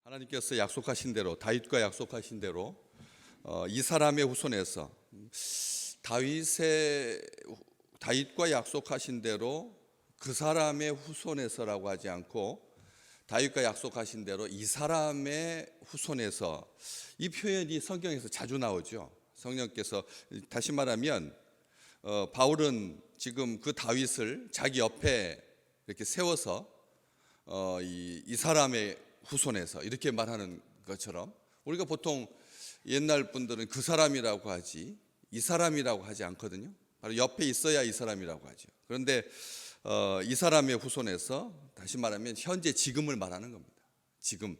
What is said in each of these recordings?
하나님께서 약속하신 대로, 다윗과 약속하신 대로 이 사람의 후손에서 다윗과 약속하신 대로 그 사람의 후손에서라고 하지 않고 다윗과 약속하신 대로 이 사람의 후손에서, 이 표현이 성경에서 자주 나오죠. 성령께서, 다시 말하면 바울은 지금 그 다윗을 자기 옆에 이렇게 세워서 이 사람의 후손에서 이렇게 말하는 것처럼, 우리가 보통 옛날 분들은 그 사람이라고 하지 이 사람이라고 하지 않거든요. 바로 옆에 있어야 이 사람이라고 하죠. 그런데 이 사람의 후손에서, 다시 말하면 현재 지금을 말하는 겁니다. 지금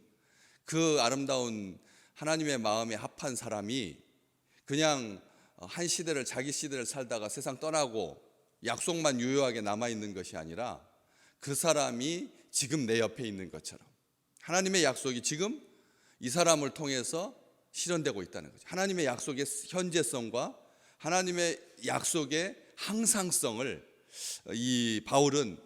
그 아름다운 하나님의 마음에 합한 사람이 그냥 한 시대를, 자기 시대를 살다가 세상 떠나고 약속만 유효하게 남아있는 것이 아니라 그 사람이 지금 내 옆에 있는 것처럼 하나님의 약속이 지금 이 사람을 통해서 실현되고 있다는 거죠. 하나님의 약속의 현재성과 하나님의 약속의 항상성을 이 바울은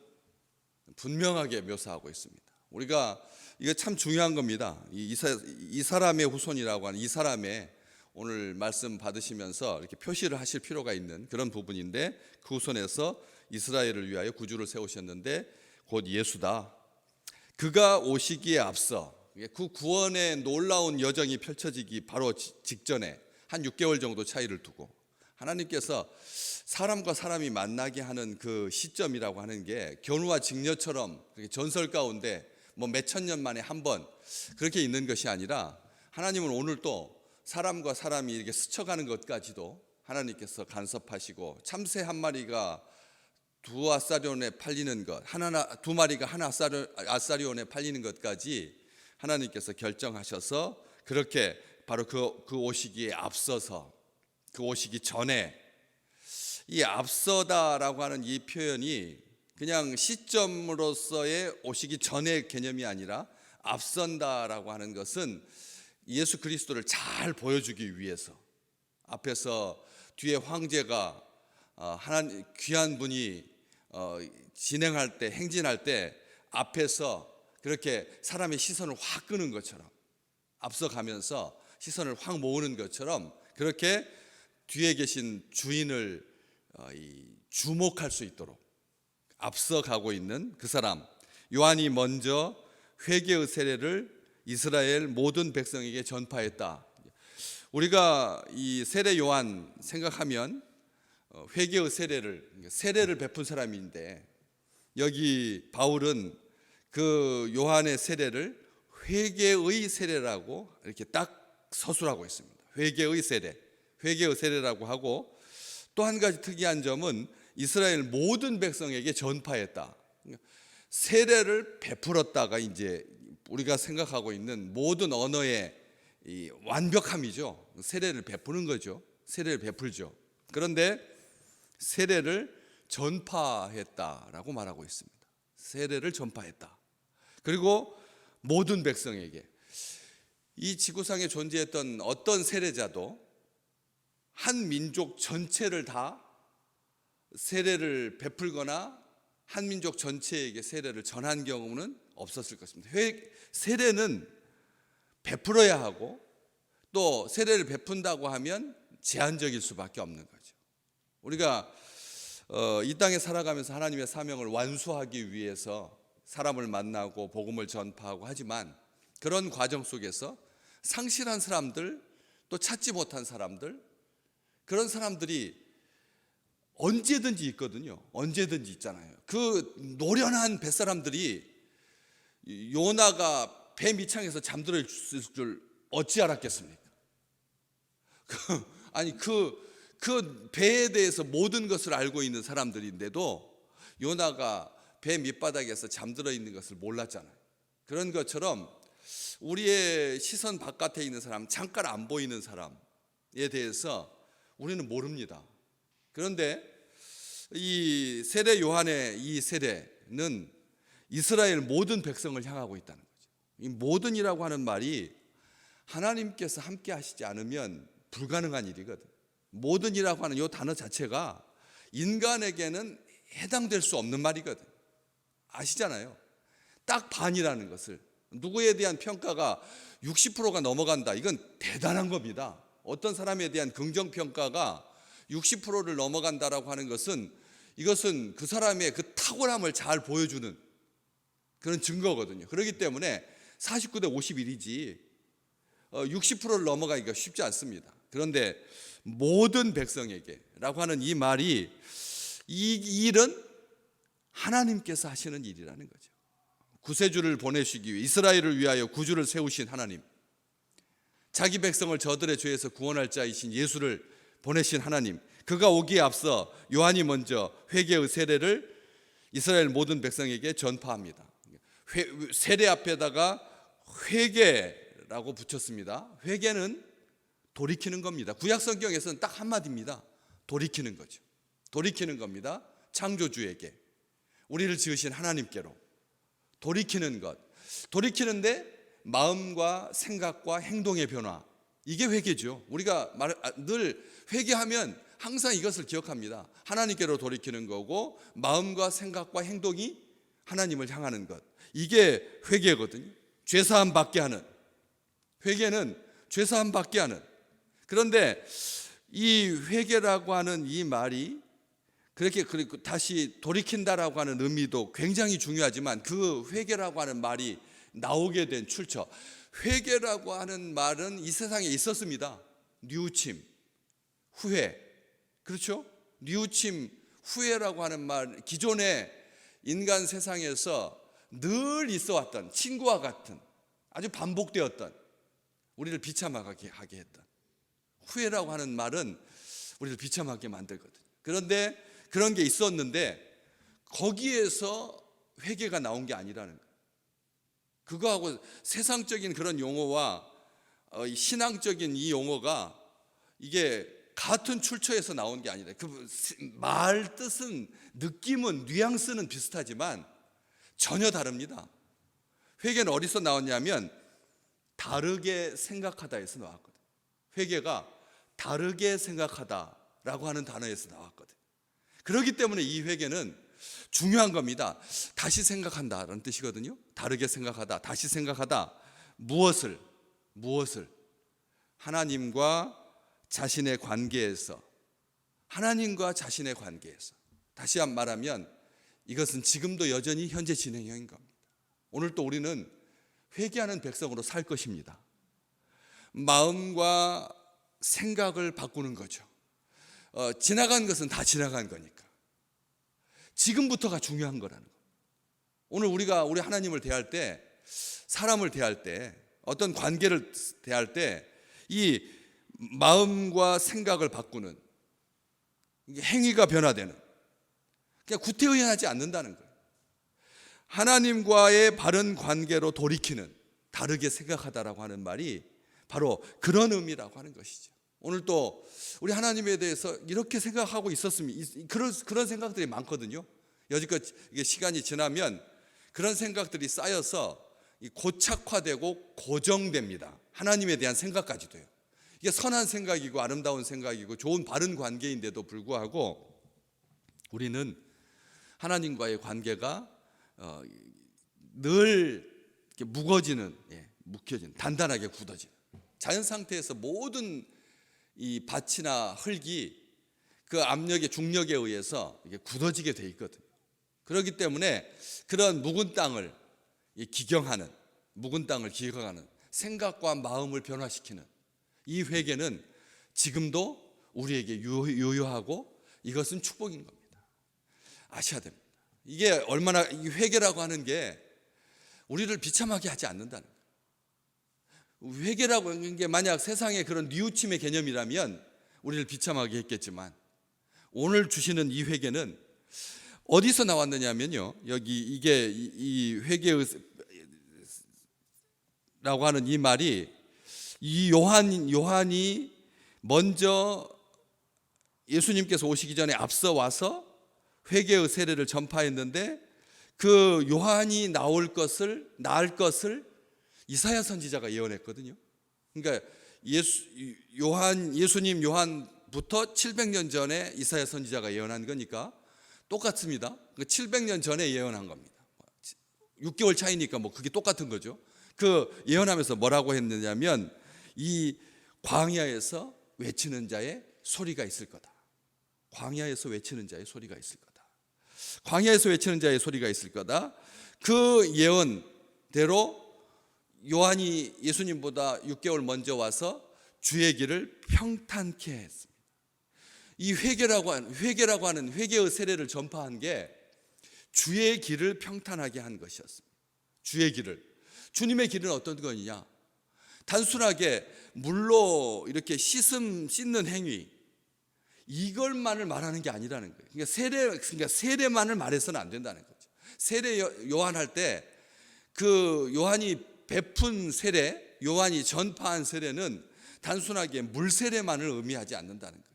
분명하게 묘사하고 있습니다. 우리가 이거 참 중요한 겁니다. 이 사람의 후손이라고 하는 이 사람의, 오늘 말씀 받으시면서 이렇게 표시를 하실 필요가 있는 그런 부분인데, 그 후손에서 이스라엘을 위하여 구주를 세우셨는데 곧 예수다. 그가 오시기에 앞서, 그 구원의 놀라운 여정이 펼쳐지기 바로 직전에 한 6개월 정도 차이를 두고 하나님께서 사람과 사람이 만나게 하는 그 시점이라고 하는 게 견우와 직녀처럼 전설 가운데 뭐 몇천 년 만에 한 번 그렇게 있는 것이 아니라, 하나님은 오늘 또 사람과 사람이 이렇게 스쳐가는 것까지도 하나님께서 간섭하시고, 참새 한 마리가 두 아사리온에 팔리는 것, 두 마리가 한 아사리온에 팔리는 것까지 하나님께서 결정하셔서, 그렇게 바로 그 오시기에 앞서서, 그 오시기 전에, 이 앞서다라고 하는 이 표현이 그냥 시점으로서의 오시기 전의 개념이 아니라, 앞선다라고 하는 것은 예수 그리스도를 잘 보여주기 위해서, 앞에서 뒤에 황제가 하나님 귀한 분이 진행할 때, 행진할 때 앞에서 그렇게 사람의 시선을 확 끄는 것처럼, 앞서가면서 시선을 확 모으는 것처럼, 그렇게 뒤에 계신 주인을 주목할 수 있도록 앞서가고 있는 그 사람, 요한이 먼저 회개의 세례를 이스라엘 모든 백성에게 전파했다. 우리가 이 세례 요한 생각하면 회개의 세례를 베푼 사람인데, 여기 바울은 그 요한의 세례를 회개의 세례라고 이렇게 딱 서술하고 있습니다. 회개의 세례라고 하고, 또 한 가지 특이한 점은 이스라엘 모든 백성에게 전파했다. 세례를 베풀었다가 이제 우리가 생각하고 있는 모든 언어의 이 완벽함이죠. 세례를 베푸는 거죠. 세례를 베풀죠. 그런데 세례를 전파했다라고 말하고 있습니다. 세례를 전파했다. 그리고 모든 백성에게, 이 지구상에 존재했던 어떤 세례자도 한 민족 전체를 다 세례를 베풀거나 한 민족 전체에게 세례를 전한 경우는 없었을 것입니다. 세례는 베풀어야 하고, 또 세례를 베푼다고 하면 제한적일 수밖에 없는 거죠. 우리가 이 땅에 살아가면서 하나님의 사명을 완수하기 위해서 사람을 만나고 복음을 전파하고 하지만, 그런 과정 속에서 상실한 사람들, 또 찾지 못한 사람들, 그런 사람들이 언제든지 있거든요. 언제든지 있잖아요. 그 노련한 뱃사람들이 요나가 배 밑창에서 잠들어 있을 줄 어찌 알았겠습니까? 아니 그 배에 대해서 모든 것을 알고 있는 사람들인데도 요나가 배 밑바닥에서 잠들어 있는 것을 몰랐잖아요. 그런 것처럼 우리의 시선 바깥에 있는 사람, 잠깐 안 보이는 사람에 대해서 우리는 모릅니다. 그런데 이 세례 요한의 이 세례는 이스라엘 모든 백성을 향하고 있다는 거죠. 이 모든이라고 하는 말이 하나님께서 함께 하시지 않으면 불가능한 일이거든. 모든이라고 하는 이 단어 자체가 인간에게는 해당될 수 없는 말이거든. 아시잖아요. 딱 반이라는 것을, 누구에 대한 평가가 60%가 넘어간다. 이건 대단한 겁니다. 어떤 사람에 대한 긍정평가가 60%를 넘어간다라고 하는 것은 이것은 그 사람의 그 탁월함을 잘 보여주는 그런 증거거든요. 그렇기 때문에 49대 51이지 60%를 넘어가기가 쉽지 않습니다. 그런데 모든 백성에게라고 하는 이 말이 이 일은 하나님께서 하시는 일이라는 거죠. 구세주를 보내시기 위해 이스라엘을 위하여 구주를 세우신 하나님, 자기 백성을 저들의 죄에서 구원할 자이신 예수를 보내신 하나님, 그가 오기에 앞서 요한이 먼저 회개의 세례를 이스라엘 모든 백성에게 전파합니다. 세례 앞에다가 회개라고 붙였습니다. 회개는 돌이키는 겁니다. 구약 성경에서는 딱 한마디입니다. 돌이키는 거죠. 돌이키는 겁니다. 창조주에게, 우리를 지으신 하나님께로 돌이키는 것. 돌이키는데 마음과 생각과 행동의 변화, 이게 회개죠. 우리가 늘 회개하면 항상 이것을 기억합니다. 하나님께로 돌이키는 거고 마음과 생각과 행동이 하나님을 향하는 것, 이게 회개거든요. 죄사함 받게 하는, 회개는 죄사함 받게 하는. 그런데 이 회개라고 하는 이 말이 그렇게 다시 돌이킨다라고 하는 의미도 굉장히 중요하지만, 그 회개라고 하는 말이 나오게 된 출처, 회개라고 하는 말은 이 세상에 있었습니다. 뉘우침, 후회, 그렇죠? 뉘우침, 후회라고 하는 말, 기존의 인간 세상에서 늘 있어 왔던, 친구와 같은, 아주 반복되었던, 우리를 비참하게 하게 했던 후회라고 하는 말은 우리를 비참하게 만들거든요. 그런데 그런 게 있었는데 거기에서 회개가 나온 게 아니라는 거예요. 그거하고 세상적인 그런 용어와 신앙적인 이 용어가 이게 같은 출처에서 나온 게 아니라, 그 말 뜻은, 느낌은, 뉘앙스는 비슷하지만 전혀 다릅니다. 회개는 어디서 나왔냐면 다르게 생각하다에서 나왔거든. 회개가 다르게 생각하다라고 하는 단어에서 나왔거든. 그렇기 때문에 이 회개는 중요한 겁니다. 다시 생각한다라는 뜻이거든요. 다르게 생각하다, 다시 생각하다. 무엇을 하나님과 자신의 관계에서, 하나님과 자신의 관계에서, 다시 한번 말하면 이것은 지금도 여전히 현재 진행형인 겁니다. 오늘 또 우리는 회개하는 백성으로 살 것입니다. 마음과 생각을 바꾸는 거죠. 지나간 것은 다 지나간 거니까 지금부터가 중요한 거라는 거예요. 오늘 우리 하나님을 대할 때, 사람을 대할 때, 어떤 관계를 대할 때 이 마음과 생각을 바꾸는, 행위가 변화되는, 그냥 구태의연하지 않는다는 거예요. 하나님과의 바른 관계로 돌이키는, 다르게 생각하다라고 하는 말이 바로 그런 의미라고 하는 것이죠. 오늘 또 우리 하나님에 대해서 이렇게 생각하고 있었으면, 그런 생각들이 많거든요. 여지껏 이게 시간이 지나면 그런 생각들이 쌓여서 고착화되고 고정됩니다. 하나님에 대한 생각까지도요. 이게 선한 생각이고 아름다운 생각이고 좋은 바른 관계인데도 불구하고 우리는 하나님과의 관계가 늘 이렇게 묵혀지는, 단단하게 굳어지는, 자연 상태에서 모든 이 밭이나 흙이 그 압력의 중력에 의해서 이게 굳어지게 돼 있거든요. 그렇기 때문에 그런 묵은 땅을 기경하는, 생각과 마음을 변화시키는 이 회개는 지금도 우리에게 유효하고 이것은 축복인 겁니다. 아셔야 됩니다. 이게 얼마나, 이 회개라고 하는 게 우리를 비참하게 하지 않는다는 거예요. 회개라고 하는 게 만약 세상의 그런 뉘우침의 개념이라면 우리를 비참하게 했겠지만, 오늘 주시는 이 회개는 어디서 나왔느냐면요, 여기 이게 이 회개라고 하는 이 말이, 이 요한이 먼저 예수님께서 오시기 전에 앞서 와서 회개의 세례를 전파했는데, 그 요한이 나을 것을 이사야 선지자가 예언했거든요. 그러니까 예수님 요한부터 700년 전에 이사야 선지자가 예언한 거니까 똑같습니다. 700년 전에 예언한 겁니다. 6개월 차이니까 뭐 그게 똑같은 거죠. 그 예언하면서 뭐라고 했느냐면 이 광야에서 외치는 자의 소리가 있을 거다. 광야에서 외치는 자의 소리가 있을 거다. 광야에서 외치는 자의 소리가 있을 거다. 그 예언대로 요한이 예수님보다 6개월 먼저 와서 주의 길을 평탄케 했습니다. 이 회개라고 하는 회개의 세례를 전파한 게 주의 길을 평탄하게 한 것이었습니다. 주의 길을. 주님의 길은 어떤 거냐? 단순하게 물로 이렇게 씻는 행위, 이걸만을 말하는 게 아니라는 거예요. 그러니까 세례만을 말해서는 안 된다는 거죠. 세례 요한 할 때 그 요한이 베푼 세례, 요한이 전파한 세례는 단순하게 물 세례만을 의미하지 않는다는 거예요.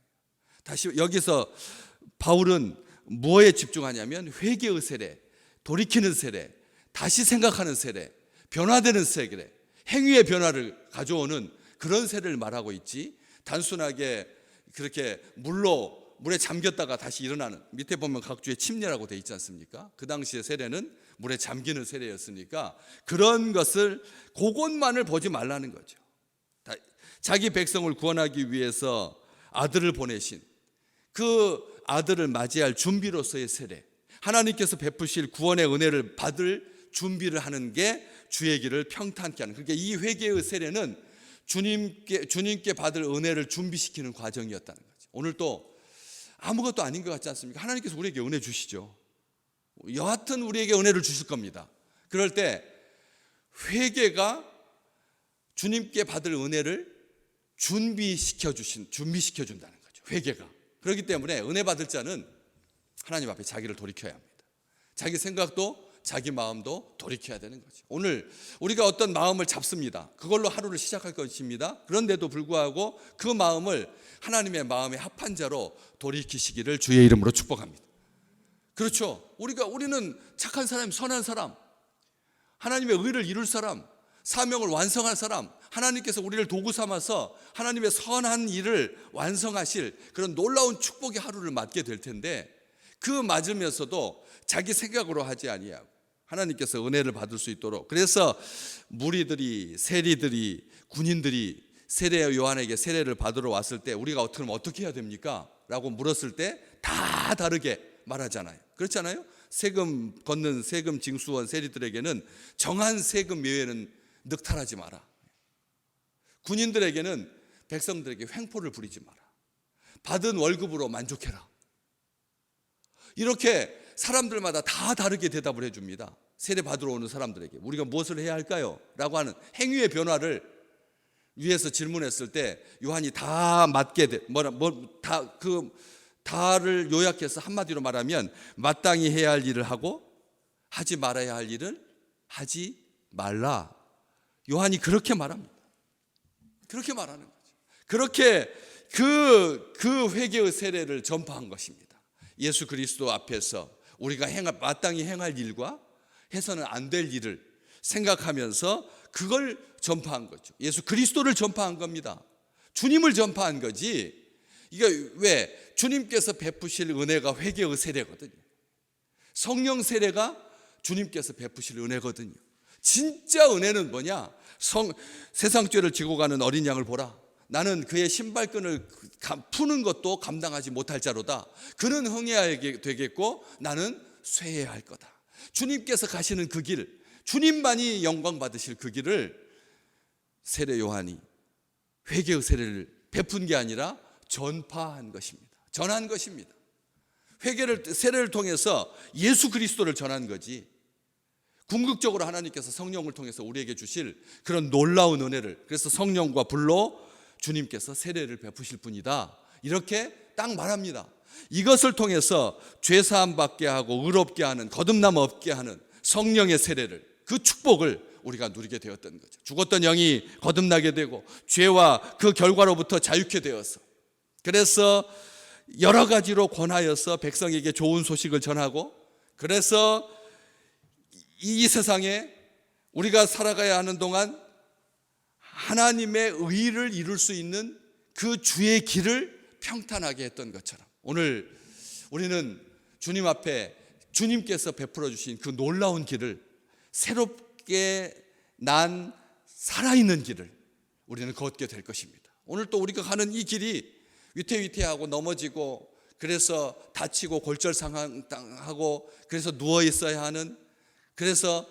다시 여기서 바울은 뭐에 집중하냐면 회개의 세례, 돌이키는 세례, 다시 생각하는 세례, 변화되는 세례, 행위의 변화를 가져오는 그런 세례를 말하고 있지, 단순하게 그렇게 물에 잠겼다가 다시 일어나는, 밑에 보면 각주의 침례라고 돼 있지 않습니까? 그 당시의 세례는 물에 잠기는 세례였으니까 그런 것을, 그것만을 보지 말라는 거죠. 자기 백성을 구원하기 위해서 아들을 보내신 그 아들을 맞이할 준비로서의 세례, 하나님께서 베푸실 구원의 은혜를 받을 준비를 하는 게 주의 길을 평탄케 하는, 그러니까 이 회개의 세례는 주님께 받을 은혜를 준비시키는 과정이었다는 거죠. 오늘 또 아무것도 아닌 것 같지 않습니까? 하나님께서 우리에게 은혜 주시죠. 여하튼 우리에게 은혜를 주실 겁니다. 그럴 때 회개가 주님께 받을 은혜를 준비시켜 준다는 거죠. 회개가. 그렇기 때문에 은혜 받을 자는 하나님 앞에 자기를 돌이켜야 합니다. 자기 생각도 자기 마음도 돌이켜야 되는 거죠. 오늘 우리가 어떤 마음을 잡습니다. 그걸로 하루를 시작할 것입니다. 그런데도 불구하고 그 마음을 하나님의 마음에 합한 자로 돌이키시기를 주의 이름으로 축복합니다. 그렇죠. 우리는 착한 사람, 선한 사람, 하나님의 의를 이룰 사람, 사명을 완성할 사람, 하나님께서 우리를 도구 삼아서 하나님의 선한 일을 완성하실 그런 놀라운 축복의 하루를 맞게 될 텐데, 그 맞으면서도 자기 생각으로 하지 아니하고 하나님께서 은혜를 받을 수 있도록, 그래서 무리들이, 세리들이, 군인들이 세례 요한에게 세례를 받으러 왔을 때 우리가 어떻게 해야 됩니까? 라고 물었을 때 다 다르게 말하잖아요. 그렇잖아요. 세금 걷는 세금 징수원 세리들에게는 정한 세금 외에는 늑탈하지 마라. 군인들에게는 백성들에게 횡포를 부리지 마라. 받은 월급으로 만족해라. 이렇게 사람들마다 다 다르게 대답을 해줍니다. 세례 받으러 오는 사람들에게 우리가 무엇을 해야 할까요? 라고 하는 행위의 변화를 위해서 질문했을 때 요한이 다 맞게 다를 요약해서 한마디로 말하면 마땅히 해야 할 일을 하고 하지 말아야 할 일을 하지 말라. 요한이 그렇게 말합니다. 그렇게 말하는 거죠. 그렇게 그 회개의 세례를 전파한 것입니다. 예수 그리스도 앞에서 우리가 마땅히 행할 일과 해서는 안 될 일을 생각하면서 그걸 전파한 거죠. 예수 그리스도를 전파한 겁니다. 주님을 전파한 거지. 이게 왜? 주님께서 베푸실 은혜가 회개의 세례거든요. 성령 세례가 주님께서 베푸실 은혜거든요. 진짜 은혜는 뭐냐? 세상 죄를 지고 가는 어린 양을 보라. 나는 그의 신발끈을 푸는 것도 감당하지 못할 자로다. 그는 흥해야 되겠고 나는 쇠해야 할 거다. 주님께서 가시는 그 길, 주님만이 영광 받으실 그 길을 세례 요한이 회개의 세례를 베푼 게 아니라 전파한 것입니다. 전한 것입니다. 세례를 통해서 예수 그리스도를 전한 거지, 궁극적으로 하나님께서 성령을 통해서 우리에게 주실 그런 놀라운 은혜를, 그래서 성령과 불로 주님께서 세례를 베푸실 분이다, 이렇게 딱 말합니다. 이것을 통해서 죄사함 받게 하고 의롭게 하는, 거듭남 없게 하는 성령의 세례를, 그 축복을 우리가 누리게 되었던 거죠. 죽었던 영이 거듭나게 되고 죄와 그 결과로부터 자유케 되어서, 그래서 여러 가지로 권하여서 백성에게 좋은 소식을 전하고, 그래서 이 세상에 우리가 살아가야 하는 동안 하나님의 의를 이룰 수 있는 그 주의 길을 평탄하게 했던 것처럼, 오늘 우리는 주님 앞에 주님께서 베풀어 주신 그 놀라운 길을 새롭게 난 살아있는 길을 우리는 걷게 될 것입니다. 오늘 또 우리가 가는 이 길이 위태위태하고 넘어지고 그래서 다치고 골절상하고 그래서 누워 있어야 하는, 그래서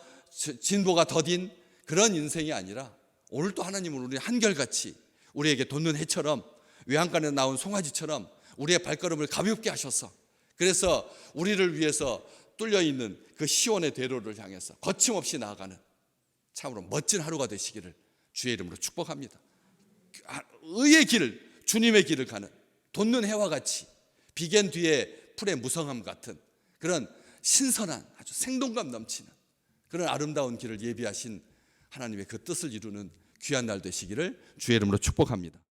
진보가 더딘 그런 인생이 아니라 오늘 또 하나님은 우리 한결같이 우리에게 돋는 해처럼 외양간에 나온 송아지처럼 우리의 발걸음을 가볍게 하셔서, 그래서 우리를 위해서 뚫려 있는 그 시온의 대로를 향해서 거침없이 나아가는 참으로 멋진 하루가 되시기를 주의 이름으로 축복합니다. 의의 길을, 주님의 길을 가는 돋는 해와 같이 비견 뒤에 풀의 무성함 같은 그런 신선한 아주 생동감 넘치는 그런 아름다운 길을 예비하신 하나님의 그 뜻을 이루는 귀한 날 되시기를 주의 이름으로 축복합니다.